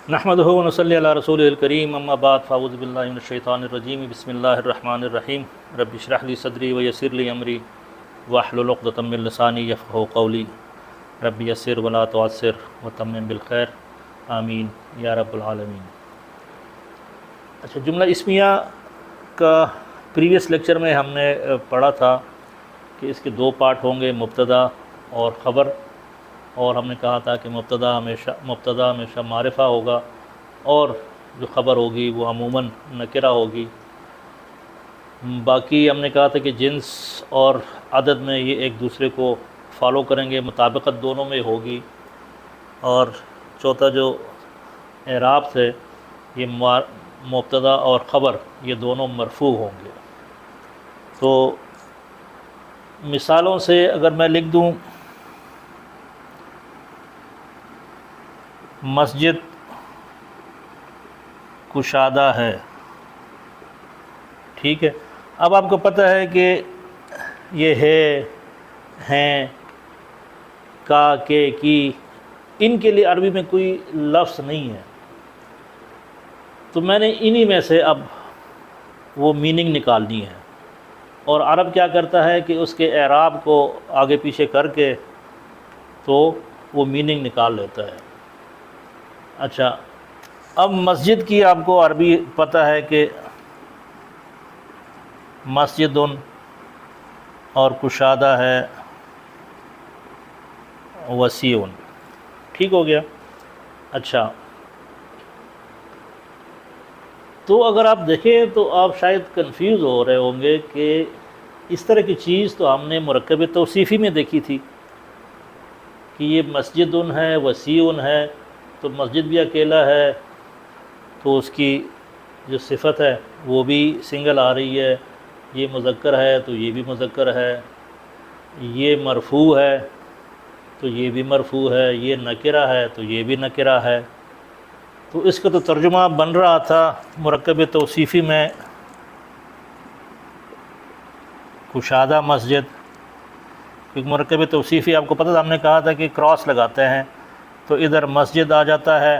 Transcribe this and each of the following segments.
نحمدہ و نصلی علی رسولہ الکریم اما بعد فاعوذ باللہ من الشیطان الرجیم بسم اللہ الرحمن الرحیم رب اشرح لی صدری ویسر لی امری واحلل عقدۃ من لسانی یفقہوا قولی رب یسر ولا تعسر وتمم بالخیر آمین یا رب العالمین۔ اچھا، جملہ اسمیہ کا پریویس لیکچر میں ہم نے پڑھا تھا کہ اس کے دو پارٹ ہوں گے، مبتدا اور خبر، اور ہم نے کہا تھا کہ مبتدا ہمیشہ معرفہ ہوگا اور جو خبر ہوگی وہ عموماً نکرہ ہوگی۔ باقی ہم نے کہا تھا کہ جنس اور عدد میں یہ ایک دوسرے کو فالو کریں گے، مطابقت دونوں میں ہوگی۔ اور چوتھا جو اعراب تھے، یہ مبتدا اور خبر یہ دونوں مرفوع ہوں گے۔ تو مثالوں سے اگر میں لکھ دوں، مسجد کشادہ ہے، ٹھیک ہے۔ اب آپ کو پتہ ہے کہ یہ ہے، ہیں، کا، کے، کی، ان کے لیے عربی میں کوئی لفظ نہیں ہے، تو میں نے انہی میں سے اب وہ میننگ نکالنی ہے۔ اور عرب کیا کرتا ہے کہ اس کے اعراب کو آگے پیچھے کر کے تو وہ میننگ نکال لیتا ہے۔ اچھا، اب مسجد کی آپ کو عربی پتہ ہے کہ مسجد اور کشادہ ہے وسیع، ٹھیک ہو گیا۔ اچھا، تو اگر آپ دیکھیں تو آپ شاید کنفیوز ہو رہے ہوں گے کہ اس طرح کی چیز تو ہم نے مرکب توصیفی میں دیکھی تھی کہ یہ مسجد ہے، وسیع ہے، تو مسجد بھی اکیلا ہے تو اس کی جو صفت ہے وہ بھی سنگل آ رہی ہے، یہ مذکر ہے تو یہ بھی مذکر ہے، یہ مرفوع ہے تو یہ بھی مرفوع ہے، یہ نکرہ ہے تو یہ بھی نکرہ ہے۔ تو اس کا تو ترجمہ بن رہا تھا مرکب توصیفی میں کشادہ مسجد، کیونکہ مرکب توصیفی آپ کو پتہ تھا، ہم نے کہا تھا کہ کراس لگاتے ہیں تو ادھر مسجد آ جاتا ہے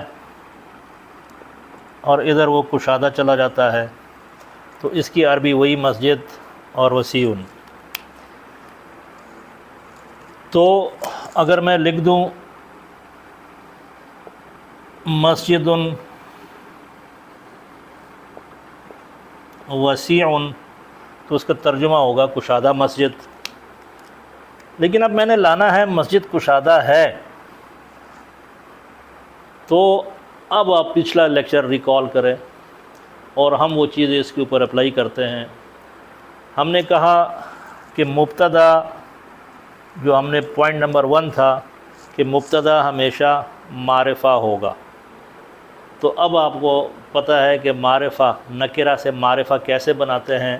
اور ادھر وہ کشادہ چلا جاتا ہے، تو اس کی عربی وہی مسجد اور وسیع۔ تو اگر میں لکھ دوں مسجد وسیع تو اس کا ترجمہ ہوگا کشادہ مسجد، لیکن اب میں نے لانا ہے مسجد کشادہ ہے، تو اب آپ پچھلا لیکچر ریکال کریں اور ہم وہ چیزیں اس کے اوپر اپلائی کرتے ہیں۔ ہم نے کہا کہ مبتدا، جو ہم نے پوائنٹ نمبر 1 تھا کہ مبتدا ہمیشہ معرفہ ہوگا، تو اب آپ کو پتہ ہے کہ معرفہ، نکرہ سے معرفہ کیسے بناتے ہیں۔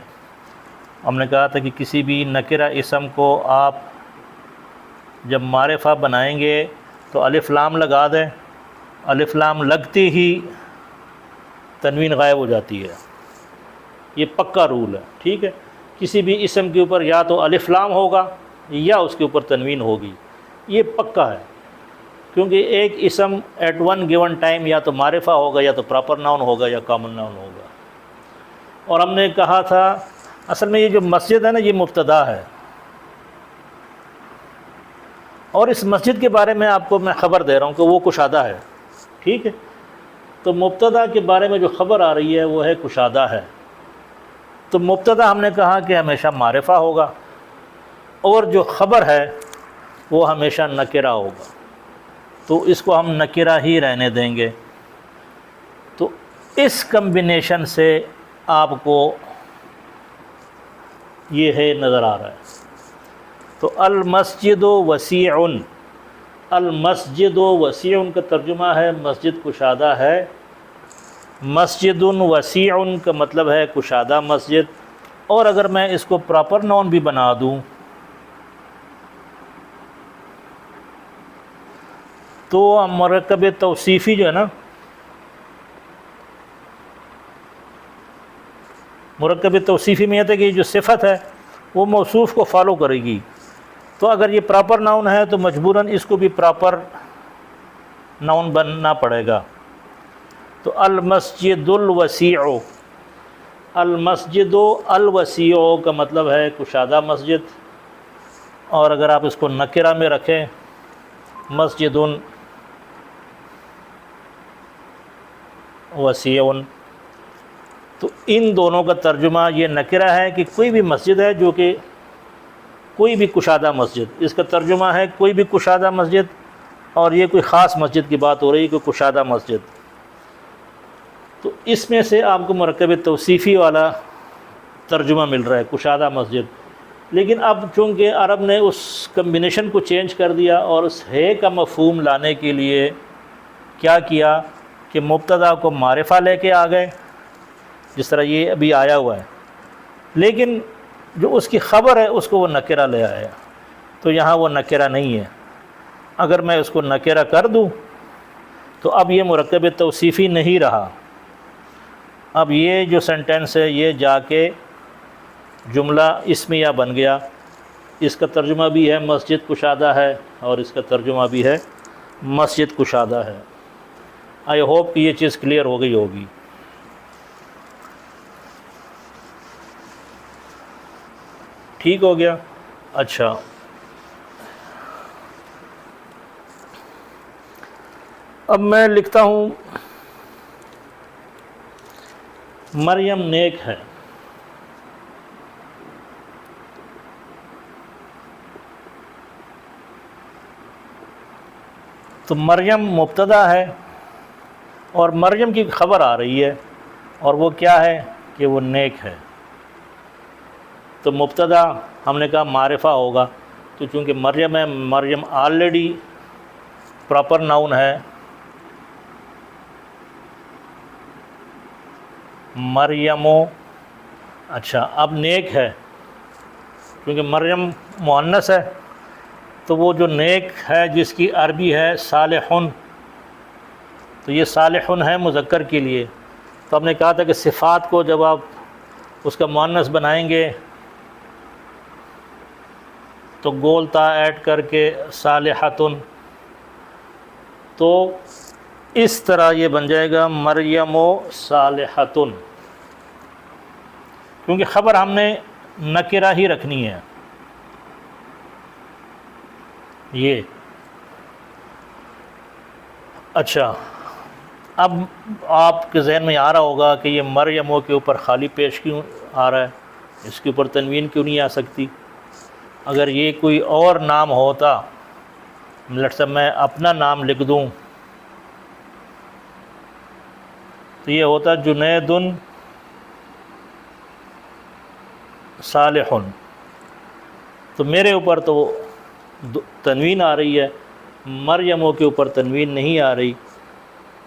ہم نے کہا تھا کہ کسی بھی نکرہ اسم کو آپ جب معرفہ بنائیں گے تو الف لام لگا دیں، الف لام لگتی ہی تنوین غائب ہو جاتی ہے، یہ پکا رول ہے، ٹھیک ہے۔ کسی بھی اسم کے اوپر یا تو الف لام ہوگا یا اس کے اوپر تنوین ہوگی، یہ پکا ہے، کیونکہ ایک اسم ایٹ ون گیون ٹائم یا تو معرفہ ہوگا یا تو پراپر ناؤن ہوگا یا کامن ناؤن ہوگا۔ اور ہم نے کہا تھا اصل میں یہ جو مسجد ہے نا، یہ مبتدا ہے، اور اس مسجد کے بارے میں آپ کو میں خبر دے رہا ہوں کہ وہ کشادہ ہے، ٹھیک ہے۔ تو مبتدا کے بارے میں جو خبر آ رہی ہے وہ ہے کشادہ ہے، تو مبتدا ہم نے کہا کہ ہمیشہ معرفہ ہوگا اور جو خبر ہے وہ ہمیشہ نکرہ ہوگا، تو اس کو ہم نکرہ ہی رہنے دیں گے۔ تو اس کمبینیشن سے آپ کو یہ ہے نظر آ رہا ہے۔ تو المسجد وسیع، المسجد وسیع کا ترجمہ ہے مسجد کشادہ ہے، مسجد وسیع کا مطلب ہے کشادہ مسجد۔ اور اگر میں اس کو پراپر ناؤن بھی بنا دوں تو مرکب توصیفی جو ہے نا، مرکب توصیفی میں یہ ہے کہ جو صفت ہے وہ موصوف کو فالو کرے گی، تو اگر یہ پراپر ناؤن ہے تو مجبوراً اس کو بھی پراپر ناؤن بننا پڑے گا۔ تو المسجد الوسیع، المسجد الوسیع کا مطلب ہے کشادہ مسجد، اور اگر آپ اس کو نکرہ میں رکھیں مسجد وسیع، تو ان دونوں کا ترجمہ یہ نکرہ ہے کہ کوئی بھی مسجد ہے جو کہ کوئی بھی کشادہ مسجد، اس کا ترجمہ ہے کوئی بھی کشادہ مسجد، اور یہ کوئی خاص مسجد کی بات ہو رہی ہے کہ کشادہ مسجد۔ تو اس میں سے آپ کو مرکب توصیفی والا ترجمہ مل رہا ہے کشادہ مسجد، لیکن اب چونکہ عرب نے اس کمبینیشن کو چینج کر دیا اور اس ہے کا مفہوم لانے کے لیے کیا کیا کہ مبتدا کو معرفہ لے کے آ گئے، جس طرح یہ ابھی آیا ہوا ہے، لیکن جو اس کی خبر ہے اس کو وہ نکرہ لے آیا، تو یہاں وہ نکرہ نہیں ہے۔ اگر میں اس کو نکرہ کر دوں تو اب یہ مرکب توصیفی نہیں رہا، اب یہ جو سینٹنس ہے یہ جا کے جملہ اسمیہ بن گیا، اس کا ترجمہ بھی ہے مسجد کشادہ ہے اور اس کا ترجمہ بھی ہے مسجد کشادہ ہے۔ آئی ہوپ کہ یہ چیز کلیئر ہو گئی ہوگی۔ ٹھیک ہو گیا؟ اچھا، اب میں لکھتا ہوں مریم نیک ہے۔ تو مریم مبتدا ہے اور مریم کی خبر آ رہی ہے، اور وہ کیا ہے کہ وہ نیک ہے۔ تو مبتدا ہم نے کہا معرفہ ہوگا، تو چونکہ مریم ہے، مریم آلریڈی پراپر ناؤن ہے، مریم اچھا اب نیک ہے، کیونکہ مریم مؤنث ہے، تو وہ جو نیک ہے جس کی عربی ہے صالحن، تو یہ صالحن ہے مذکر کے لیے۔ تو ہم نے کہا تھا کہ صفات کو جب آپ اس کا مؤنث بنائیں گے تو گول تا ایڈ کر کے صالحتن، تو اس طرح یہ بن جائے گا مریم و صالحتن، کیونکہ خبر ہم نے نکرہ ہی رکھنی ہے۔ یہ اچھا، اب آپ کے ذہن میں آ رہا ہوگا کہ یہ مریموں کے اوپر خالی پیش کیوں آ رہا ہے، اس کے اوپر تنوین کیوں نہیں آ سکتی؟ اگر یہ کوئی اور نام ہوتا، مثلا میں اپنا نام لکھ دوں تو یہ ہوتا جنید صالح، تو میرے اوپر تو تنوین آ رہی ہے، مریموں کے اوپر تنوین نہیں آ رہی۔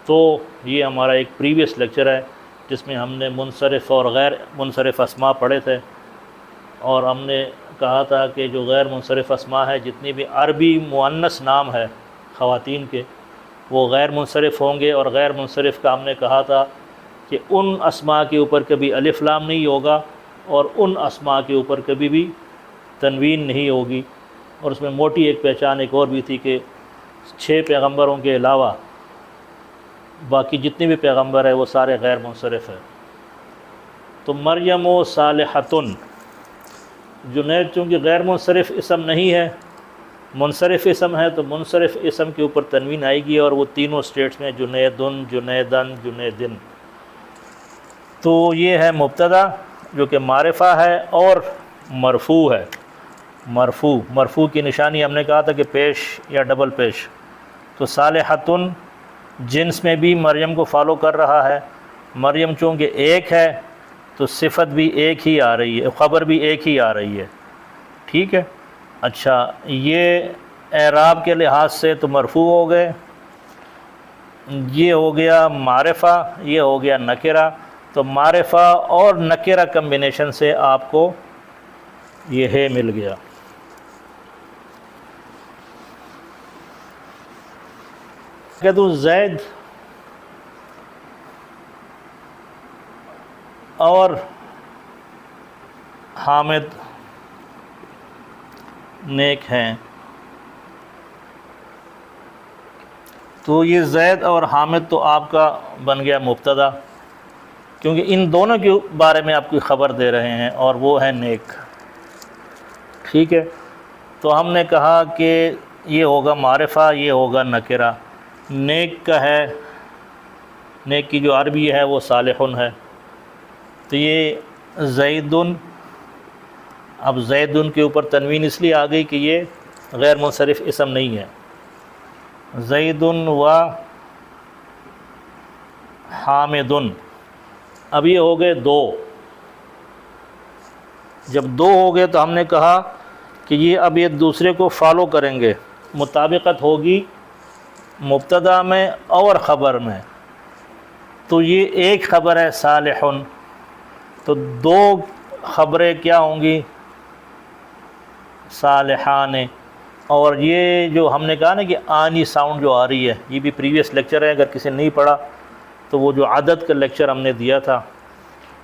تو یہ ہمارا ایک پریویس لیکچر ہے جس میں ہم نے منصرف اور غیر منصرف اسماء پڑھے تھے، اور ہم نے کہا تھا کہ جو غیر منصرف اسماء ہے، جتنی بھی عربی مؤنث نام ہے خواتین کے، وہ غیر منصرف ہوں گے، اور غیر منصرف کا ہم نے کہا تھا کہ ان اسماء کے اوپر کبھی الف لام نہیں ہوگا، اور ان اسماء کے اوپر کبھی بھی تنوین نہیں ہوگی۔ اور اس میں موٹی ایک پہچان ایک اور بھی تھی کہ 6 پیغمبروں کے علاوہ باقی جتنے بھی پیغمبر ہیں وہ سارے غیر منصرف ہیں۔ تو مریم و صالحتن، جنید چونکہ غیر منصرف اسم نہیں ہے، منصرف اسم ہے، تو منصرف اسم کے اوپر تنوین آئے گی، اور وہ تینوں سٹیٹس میں جنیدن، جنیدن، جنیدن۔ تو یہ ہے مبتدا جو کہ معرفہ ہے اور مرفوع ہے۔ مرفوع کی نشانی ہم نے کہا تھا کہ پیش یا ڈبل پیش۔ تو صالحتن جنس میں بھی مریم کو فالو کر رہا ہے، مریم چونکہ ایک ہے تو صفت بھی ایک ہی آ رہی ہے، خبر بھی ایک ہی آ رہی ہے۔ ٹھیک ہے؟ اچھا، یہ اعراب کے لحاظ سے تو مرفوع ہو گئے، یہ ہو گیا معرفہ، یہ ہو گیا نکرہ۔ تو معرفہ اور نکرہ کمبینیشن سے آپ کو یہ ہے مل گیا۔ کہ تو زید اور حامد نیک ہیں، تو یہ زید اور حامد تو آپ کا بن گیا مبتدا، کیونکہ ان دونوں کے بارے میں آپ کی خبر دے رہے ہیں، اور وہ ہے نیک. ٹھیک ہے، تو ہم نے کہا کہ یہ ہوگا معرفہ، یہ ہوگا نکرہ. نیک کا ہے، نیک کی جو عربی ہے وہ صالحن ہے. تو یہ زیدن، اب زیدن کے اوپر تنوین اس لیے آ گئی کہ یہ غیر منصرف اسم نہیں ہے. زیدن و حامدن، اب یہ ہو گئے دو. جب دو ہو گئے تو ہم نے کہا کہ یہ اب ایک دوسرے کو فالو کریں گے، مطابقت ہوگی مبتدا میں اور خبر میں. تو یہ ایک خبر ہے صالحن، تو دو خبریں کیا ہوں گی؟ صالحان. اور یہ جو ہم نے کہا نا کہ آنی ساؤنڈ جو آ رہی ہے، یہ بھی پریویس لیکچر ہے، اگر کسی نے نہیں پڑھا تو وہ جو عدد کا لیکچر ہم نے دیا تھا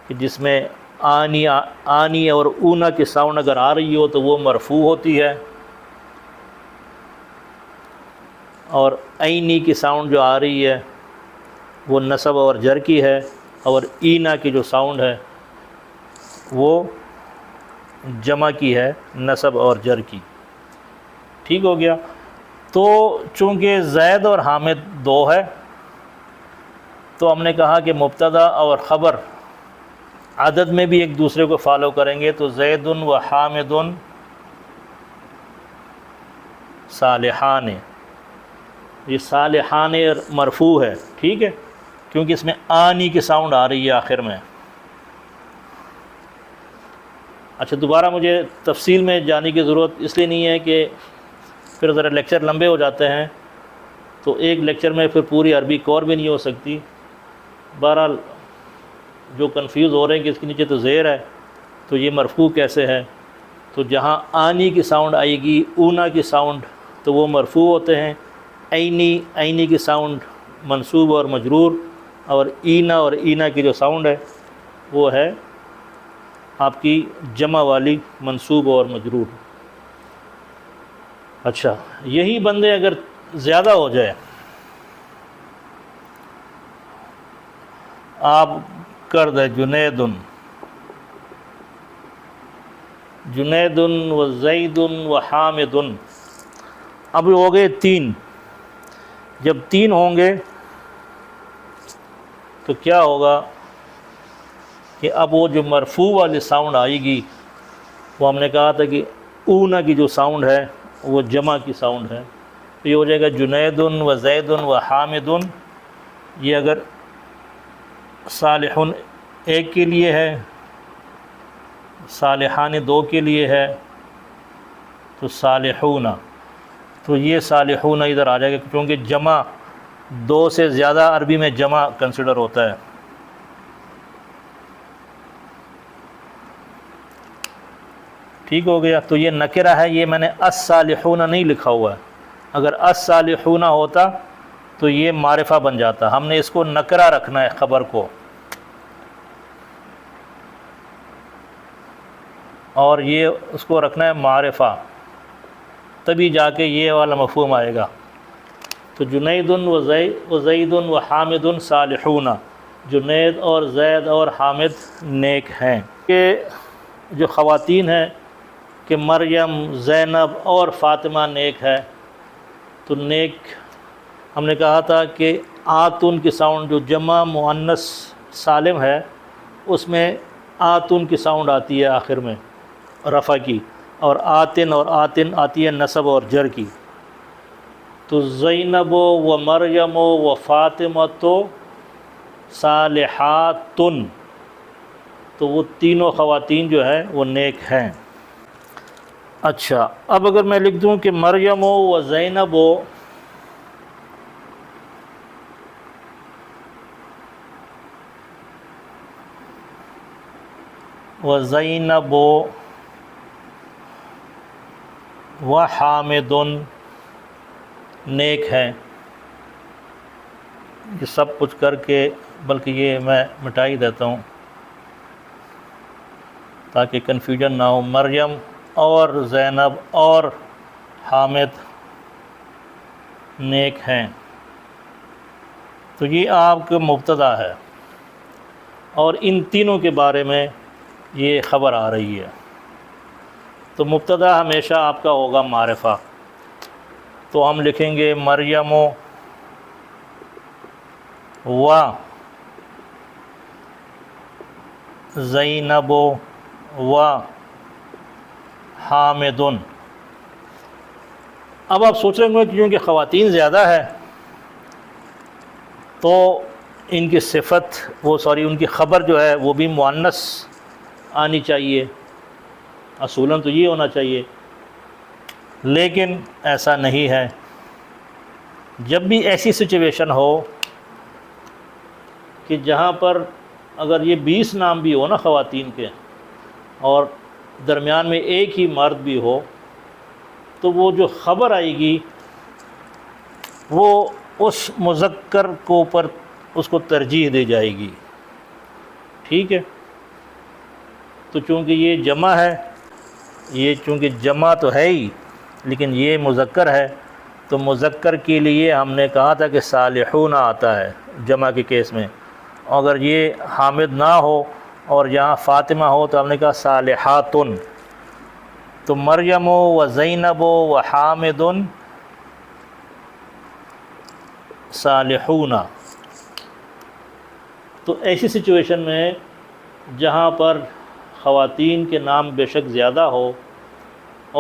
کہ جس میں آنی اور اونا کی ساؤنڈ اگر آ رہی ہو تو وہ مرفوع ہوتی ہے، اور عینی کی ساؤنڈ جو آ رہی ہے وہ نصب اور جر کی ہے، اور اینا کی جو ساؤنڈ ہے وہ جمع کی ہے، نصب اور جر کی. ٹھیک ہو گیا. تو چونکہ زید اور حامد دو ہے تو ہم نے کہا کہ مبتدا اور خبر عدد میں بھی ایک دوسرے کو فالو کریں گے. تو زید و حامد صالحان، یہ صالحان مرفوع ہے. ٹھیک ہے، کیونکہ اس میں آنی کی ساؤنڈ آ رہی ہے آخر میں. اچھا، دوبارہ مجھے تفصیل میں جانے کی ضرورت اس لیے نہیں ہے کہ پھر ذرا لیکچر لمبے ہو جاتے ہیں، تو ایک لیکچر میں پھر پوری عربی کور بھی نہیں ہو سکتی. بہرحال جو کنفیوز ہو رہے ہیں کہ اس کے نیچے تو زیر ہے تو یہ مرفوع کیسے ہے، تو جہاں آنی کی ساؤنڈ آئے گی، اونا کی ساؤنڈ، تو وہ مرفوع ہوتے ہیں. عینی کی ساؤنڈ منصوب اور مجرور، اور اینا کی جو ساؤنڈ ہے وہ ہے آپ کی جمع والی منصوب اور مجرور. اچھا، یہی بندے اگر زیادہ ہو جائے، آپ کر دیں جنیدن و زیدن و حامدن، اب ہو گئے تین. جب تین ہوں گے تو کیا ہوگا کہ اب وہ جو مرفوع والی ساؤنڈ آئے گی، وہ ہم نے کہا تھا کہ اونا کی جو ساؤنڈ ہے وہ جمع کی ساؤنڈ ہے. تو یہ ہو جائے گا جنیدن و زیدن و حامدن. یہ اگر صالحن ایک کے لیے ہے، صالحان دو کے لیے ہے، تو صالحون، تو یہ صالحون ادھر آ جائے گا، کیونکہ جمع دو سے زیادہ عربی میں جمع کنسیڈر ہوتا ہے. ٹھیک ہو گیا. تو یہ نکرہ ہے، یہ میں نے الصالحون نہیں لکھا ہوا ہے. اگر الصالحون ہوتا تو یہ معرفہ بن جاتا. ہم نے اس کو نکرہ رکھنا ہے خبر کو، اور یہ اس کو رکھنا ہے معرفہ، تبھی جا کے یہ والا مفہوم آئے گا. تو جنید و زید و حامد صالحون، جنید اور زید اور حامد نیک ہیں. کہ جو خواتین ہیں کہ مریم، زینب اور فاطمہ نیک ہے. تو نیک ہم نے کہا تھا کہ آتن کی ساؤنڈ جو جمع مؤنث سالم ہے اس میں آتن کی ساؤنڈ آتی ہے آخر میں رفع کی، اور آتن آتی ہے نصب اور جر کی. تو زینب و مریم و فاطمہ تو صالحاتن، تو وہ تینوں خواتین جو ہیں وہ نیک ہیں. اچھا، اب اگر میں لکھ دوں کہ مریم و زینب و زینب و حامد نیک ہیں، یہ سب کچھ کر کے، بلکہ یہ میں مٹا ہی دیتا ہوں تاکہ کنفیوژن نہ ہو. مریم اور زینب اور حامد نیک ہیں. تو یہ آپ کا مبتدا ہے، اور ان تینوں کے بارے میں یہ خبر آ رہی ہے۔ تو مبتدا ہمیشہ آپ کا ہوگا معرفہ، تو ہم لکھیں گے مریم و زینب و حامد۔ اب آپ سوچ رہے ہوں گے کہ کیونکہ خواتین زیادہ ہے تو ان کی صفت ان کی خبر جو ہے وہ بھی مؤنث آنی چاہیے، اصولاً تو یہ ہونا چاہیے، لیکن ایسا نہیں ہے۔ جب بھی ایسی سچویشن ہو کہ جہاں پر اگر یہ 20 نام بھی ہو نا خواتین کے، اور درمیان میں ایک ہی مرد بھی ہو، تو وہ جو خبر آئے گی وہ اس مذکر کو پر اس کو ترجیح دی جائے گی، ٹھیک ہے؟ تو چونکہ یہ جمع ہے، یہ چونکہ جمع تو ہے ہی لیکن یہ مذکر ہے، تو مذکر کے لیے ہم نے کہا تھا کہ صالحون آتا ہے جمع کے کیس میں، اگر یہ حامد نہ ہو اور یہاں فاطمہ ہو تو ہم نے کہا صالحاتن۔ تو مریم و زینب و حامد صالحون۔ تو ایسی سچویشن میں جہاں پر خواتین کے نام بے شک زیادہ ہو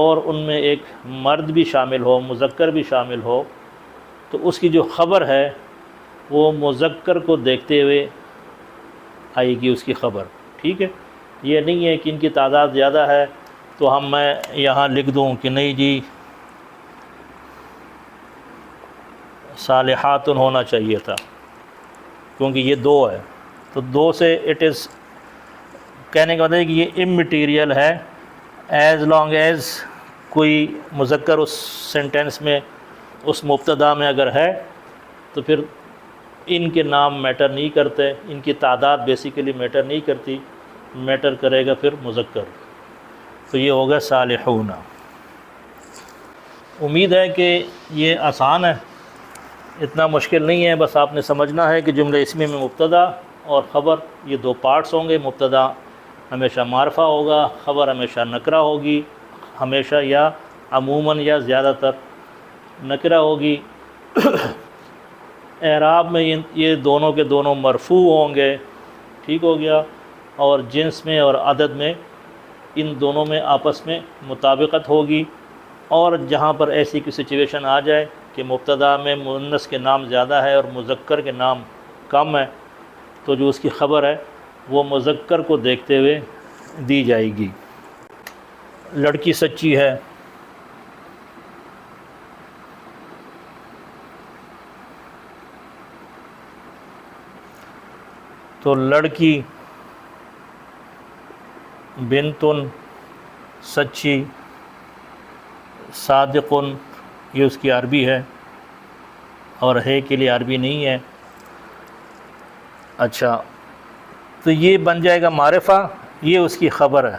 اور ان میں ایک مرد بھی شامل ہو، مذکر بھی شامل ہو، تو اس کی جو خبر ہے وہ مذکر کو دیکھتے ہوئے آئے گی اس کی خبر، ٹھیک ہے؟ یہ نہیں ہے کہ ان کی تعداد زیادہ ہے تو میں یہاں لکھ دوں کہ نہیں جی صالحات ہونا چاہیے تھا کیونکہ یہ 2 ہے، تو 2 سے اٹ از کہنے کا مطلب ہے کہ یہ اممیٹیریل ہے، ایز لانگ ایز کوئی مذکر اس سینٹینس میں اس مبتدا میں اگر ہے تو پھر ان کے نام میٹر نہیں کرتے، ان کی تعداد بیسیکلی میٹر نہیں کرتی، میٹر کرے گا پھر مذکر۔ تو یہ ہوگا صالحون۔ امید ہے کہ یہ آسان ہے، اتنا مشکل نہیں ہے، بس آپ نے سمجھنا ہے کہ جملہ اسمی میں مبتدا اور خبر یہ 2 پارٹس ہوں گے، مبتدا ہمیشہ معرفہ ہوگا، خبر ہمیشہ نکرہ ہوگی، ہمیشہ یا عموماً یا زیادہ تر نکرہ ہوگی۔ اعراب میں یہ دونوں کے دونوں مرفوع ہوں گے، ٹھیک ہو گیا، اور جنس میں اور عدد میں ان دونوں میں آپس میں مطابقت ہوگی۔ اور جہاں پر ایسی کوئی سچویشن آ جائے کہ مبتدا میں مؤنث کے نام زیادہ ہے اور مذکر کے نام کم ہے، تو جو اس کی خبر ہے وہ مذکر کو دیکھتے ہوئے دی جائے گی۔ لڑکی سچی ہے، تو لڑکی بنتن سچی، صادقن یہ اس کی عربی ہے اور ہے کے لیے عربی نہیں ہے۔ اچھا، تو یہ بن جائے گا معرفہ، یہ اس کی خبر ہے۔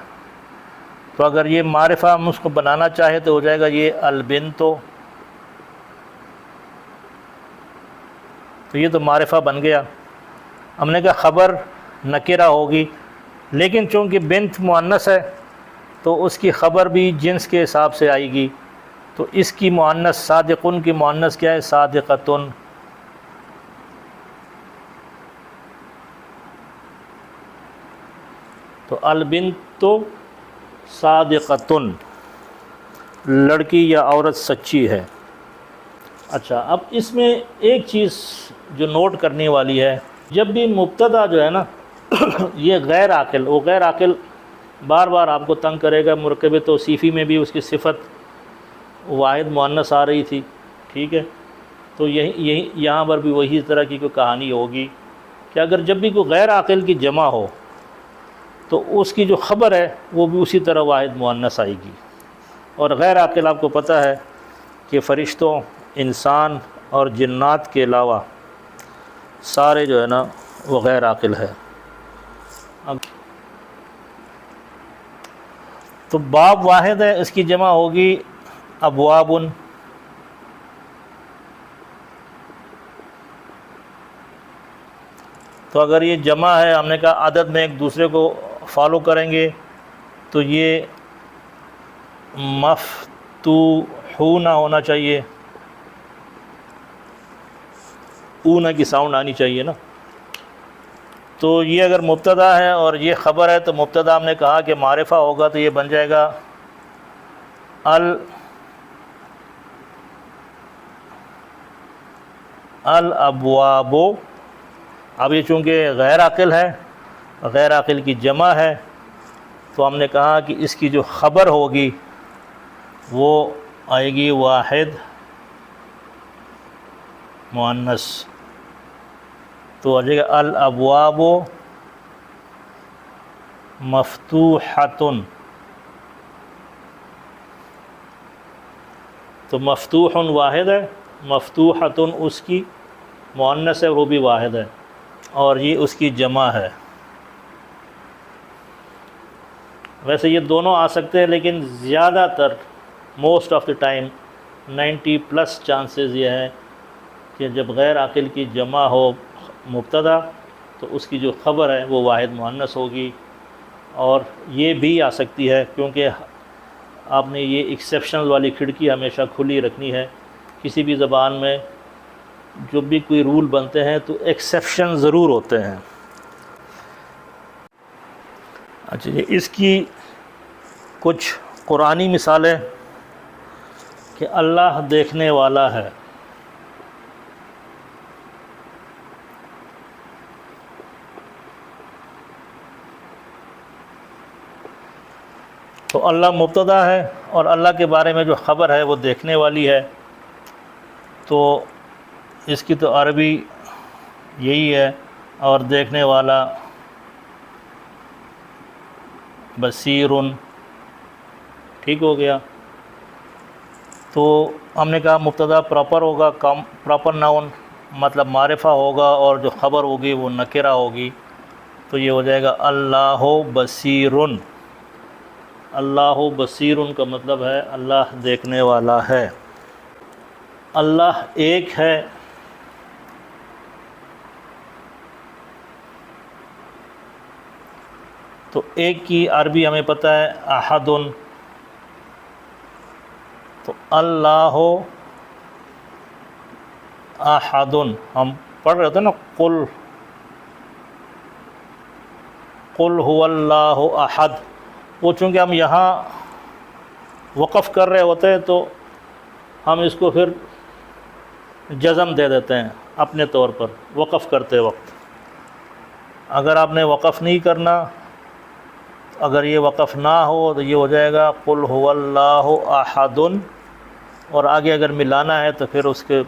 تو اگر یہ معرفہ ہم اس کو بنانا چاہے تو ہو جائے گا یہ البنتو، تو یہ تو معرفہ بن گیا۔ ہم نے کہا خبر نکرہ ہوگی، لیکن چونکہ بنت مؤنث ہے تو اس کی خبر بھی جنس کے حساب سے آئے گی، تو اس کی مؤنث صادقن کی مؤنث کیا ہے؟ صادقتن۔ تو البنت صادقتن، لڑکی یا عورت سچی ہے۔ اچھا، اب اس میں ایک چیز جو نوٹ کرنے والی ہے، جب بھی مبتدا جو ہے نا یہ غیر عاقل، وہ غیر عاقل بار بار آپ کو تنگ کرے گا۔ مرکب توصیفی میں بھی اس کی صفت واحد مؤنث آ رہی تھی، ٹھیک ہے؟ تو یہاں پر بھی وہی طرح کی کوئی کہانی ہوگی کہ اگر جب بھی کوئی غیر عاقل کی جمع ہو تو اس کی جو خبر ہے وہ بھی اسی طرح واحد مؤنث آئے گی۔ اور غیر عاقل آپ کو پتہ ہے کہ فرشتوں، انسان اور جنات کے علاوہ سارے جو ہے نا وہ غیر عاقل ہے۔ اب تو باب واحد ہے، اس کی جمع ہوگی ابواب، تو اگر یہ جمع ہے، ہم نے کہا عدد میں ایک دوسرے کو فالو کریں گے، تو یہ مفتوحون ہونا چاہیے، اون کی ساؤنڈ آنی چاہیے نا۔ تو یہ اگر مبتدا ہے اور یہ خبر ہے، تو مبتدا ہم نے کہا کہ معرفہ ہوگا، تو یہ بن جائے گا الابواب۔ اب یہ چونکہ غیر عاقل ہے، غیر عاقل کی جمع ہے، تو ہم نے کہا کہ اس کی جو خبر ہوگی وہ آئے گی واحد مؤنث، تو آ جائے گا الابواب مفتوحۃ۔ تو مفتوح واحد ہے، مفتوحۃ اس کی مؤنث ہے، وہ بھی واحد ہے، اور یہ اس کی جمع ہے۔ ویسے یہ دونوں آ سکتے ہیں، لیکن زیادہ تر most of the time 90+ chances یہ ہے کہ جب غیر عاقل کی جمع ہو مبتدا، تو اس کی جو خبر ہے وہ واحد مؤنث ہوگی۔ اور یہ بھی آ سکتی ہے، کیونکہ آپ نے یہ ایکسیپشنل والی کھڑکی ہمیشہ کھلی رکھنی ہے۔ کسی بھی زبان میں جو بھی کوئی رول بنتے ہیں تو ایکسیپشن ضرور ہوتے ہیں۔ اچھا جی، اس کی کچھ قرآنی مثالیں کہ اللہ دیکھنے والا ہے۔ تو اللہ مبتدا ہے، اور اللہ کے بارے میں جو خبر ہے وہ دیکھنے والی ہے، تو اس کی تو عربی یہی ہے، اور دیکھنے والا بصیر، ٹھیک ہو گیا۔ تو ہم نے کہا مبتدا پراپر ہوگا، پراپر ناؤن مطلب معرفہ ہوگا، اور جو خبر ہوگی وہ نکرہ ہوگی، تو یہ ہو جائے گا اللہ بصیر۔ اللہ بصیر کا مطلب ہے اللہ دیکھنے والا ہے۔ اللہ ایک ہے، تو ایک کی عربی ہمیں پتہ ہے احد، تو اللہ احد ہم پڑھ رہے تھے نا، قل هو اللہ احد، وہ چونکہ ہم یہاں وقف کر رہے ہوتے ہیں تو ہم اس کو پھر جزم دے دیتے ہیں اپنے طور پر وقف کرتے وقت۔ اگر آپ نے وقف نہیں کرنا، اگر یہ وقف نہ ہو تو یہ ہو جائے گا قل هو اللہ احد، اور آگے اگر ملانا ہے تو پھر اس کے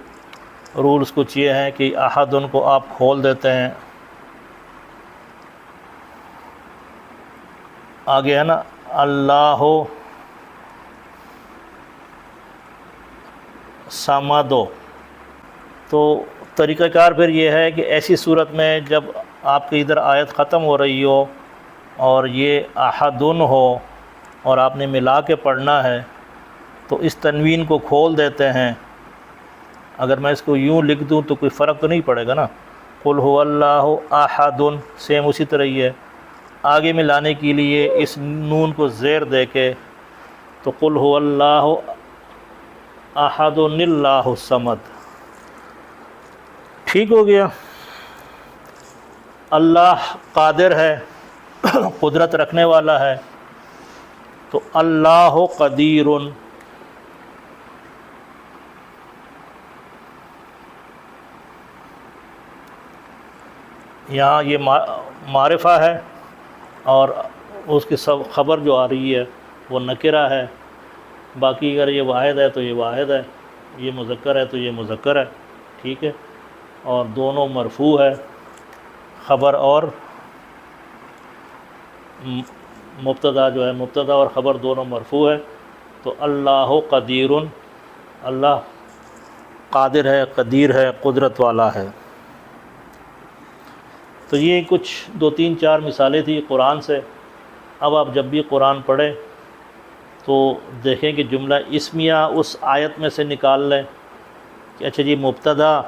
رولز کچھ یہ ہیں کہ احد کو آپ کھول دیتے ہیں، آگے ہے نا اللہ صمد۔ تو طریقہ کار پھر یہ ہے کہ ایسی صورت میں جب آپ کی ادھر آیت ختم ہو رہی ہو اور یہ احد ہو اور آپ نے ملا کے پڑھنا ہے، تو اس تنوین کو کھول دیتے ہیں۔ اگر میں اس کو یوں لکھ دوں تو کوئی فرق تو نہیں پڑے گا نا، قل هو اللہ احد، سیم اسی طرح ہی ہے۔ آگے ملانے کے لیے اس نون کو زیر دے کے تو قل هو اللہ احد اللہ الصمد، ٹھیک ہو گیا۔ اللہ قادر ہے، قدرت رکھنے والا ہے، تو اللہ قدیر۔ یہاں یہ معرفہ ہے، اور اس کی سب خبر جو آ رہی ہے وہ نکرہ ہے۔ باقی اگر یہ واحد ہے تو یہ واحد ہے، یہ مذکر ہے تو یہ مذکر ہے، ٹھیک ہے۔ اور دونوں مرفوع ہے، خبر اور مبتدا جو ہے، مبتدا اور خبر دونوں مرفوع ہے، تو اللہ قدیر، اللہ قادر ہے، قدیر ہے، قدرت والا ہے۔ تو یہ کچھ 2-3-4 مثالیں تھیں قرآن سے۔ اب آپ جب بھی قرآن پڑھیں تو دیکھیں کہ جملہ اسمیہ اس آیت میں سے نکال لیں کہ اچھا جی مبتدا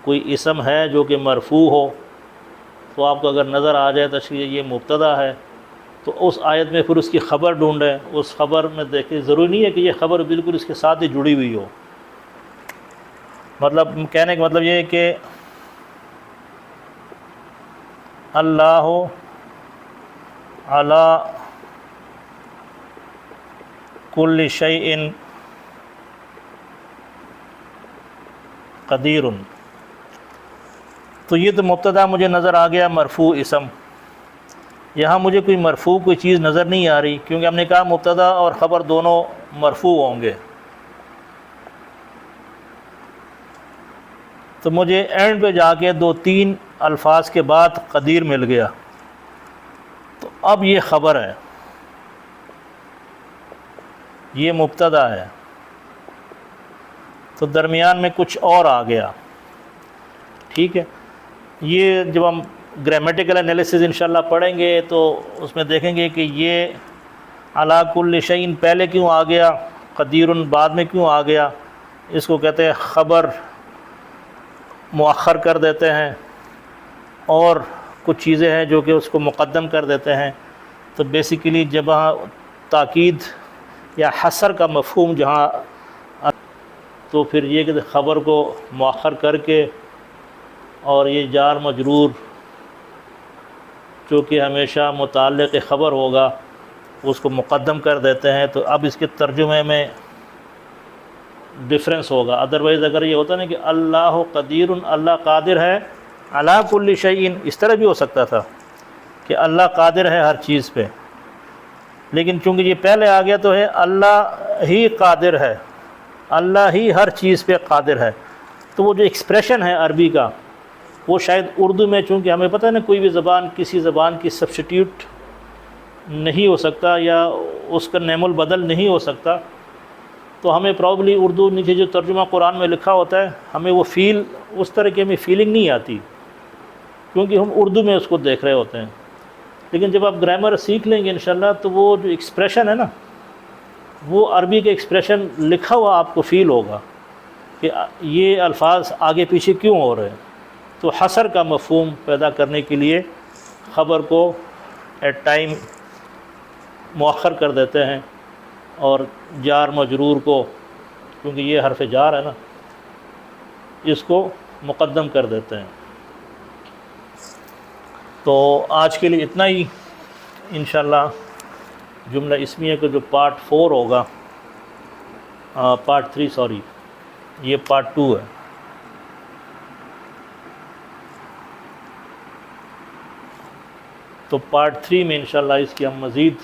کوئی اسم ہے جو کہ مرفوع ہو، تو آپ کو اگر نظر آ جائے تشریح یہ مبتدا ہے تو اس آیت میں پھر اس کی خبر ڈھونڈیں، اس خبر میں دیکھیں، ضروری نہیں ہے کہ یہ خبر بالکل اس کے ساتھ ہی جڑی ہوئی ہو۔ مطلب کہنے کا مطلب یہ ہے کہ اللہ علی کل شیء قدیر، تو یہ تو مبتدا مجھے نظر آ گیا مرفوع اسم، یہاں مجھے کوئی مرفوع کوئی چیز نظر نہیں آ رہی، کیونکہ ہم نے کہا مبتدا اور خبر دونوں مرفوع ہوں گے۔ تو مجھے اینڈ پہ جا کے 2-3 الفاظ کے بعد قدیر مل گیا، تو اب یہ خبر ہے، یہ مبتدا ہے، تو درمیان میں کچھ اور آ گیا، ٹھیک ہے۔ یہ جب ہم گرامیٹیکل انالیسز انشاءاللہ پڑھیں گے تو اس میں دیکھیں گے کہ یہ علی کل شیء پہلے کیوں آ گیا، قدیر بعد میں کیوں آ گیا، اس کو کہتے ہیں خبر مؤخر کر دیتے ہیں، اور کچھ چیزیں ہیں جو کہ اس کو مقدم کر دیتے ہیں۔ تو بیسیکلی جب وہاں تاکید یا حصر کا مفہوم جہاں، تو پھر یہ کہ خبر کو مؤخر کر کے اور یہ جار مجرور چونکہ ہمیشہ متعلق خبر ہوگا اس کو مقدم کر دیتے ہیں، تو اب اس کے ترجمے میں ڈفرینس ہوگا۔ ادروائز اگر یہ ہوتا نا کہ اللہ قدیر، اللہ قادر ہے علی کل شیء، اس طرح بھی ہو سکتا تھا کہ اللہ قادر ہے ہر چیز پہ، لیکن چونکہ یہ پہلے آ گیا تو ہے اللہ ہی قادر ہے، اللہ ہی ہر چیز پہ قادر ہے۔ تو وہ جو ایکسپریشن ہے عربی کا، وہ شاید اردو میں، چونکہ ہمیں پتہ ہے نا کوئی بھی زبان کسی زبان کی سبسٹیٹیوٹ نہیں ہو سکتا یا اس کا نعم البدل نہیں ہو سکتا، تو ہمیں پرابلی اردو نیچے جو ترجمہ قرآن میں لکھا ہوتا ہے ہمیں وہ فیل، اس طرح کی ہمیں فیلنگ نہیں آتی، کیونکہ ہم اردو میں اس کو دیکھ رہے ہوتے ہیں۔ لیکن جب آپ گرامر سیکھ لیں گے انشاءاللہ تو وہ جو ایکسپریشن ہے نا، وہ عربی کے ایکسپریشن لکھا ہوا آپ کو فیل ہوگا کہ یہ الفاظ آگے پیچھے کیوں ہو رہے ہیں۔ تو حصر کا مفہوم پیدا کرنے کے لیے خبر کو ایٹ ٹائم مؤخر کر دیتے ہیں، اور جار مجرور کو، کیونکہ یہ حرف جار ہے نا، اس کو مقدم کر دیتے ہیں۔ تو آج کے لیے اتنا ہی، انشاءاللہ جملہ اسمیہ کا جو پارٹ 4 ہوگا، پارٹ 3 سوری، یہ پارٹ 2 ہے۔ تو پارٹ 3 میں انشاءاللہ اس کی ہم مزید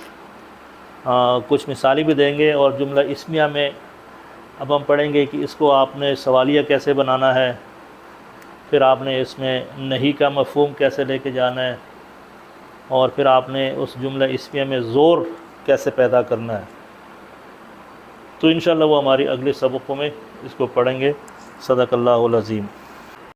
کچھ مثالیں بھی دیں گے، اور جملہ اسمیہ میں اب ہم پڑھیں گے کہ اس کو آپ نے سوالیہ کیسے بنانا ہے، پھر آپ نے اس میں نہیں کا مفہوم کیسے لے کے جانا ہے، اور پھر آپ نے اس جملہ اسمیہ میں زور کیسے پیدا کرنا ہے۔ تو انشاءاللہ وہ ہماری اگلے سبقوں میں اس کو پڑھیں گے۔ صدق اللہ العظیم۔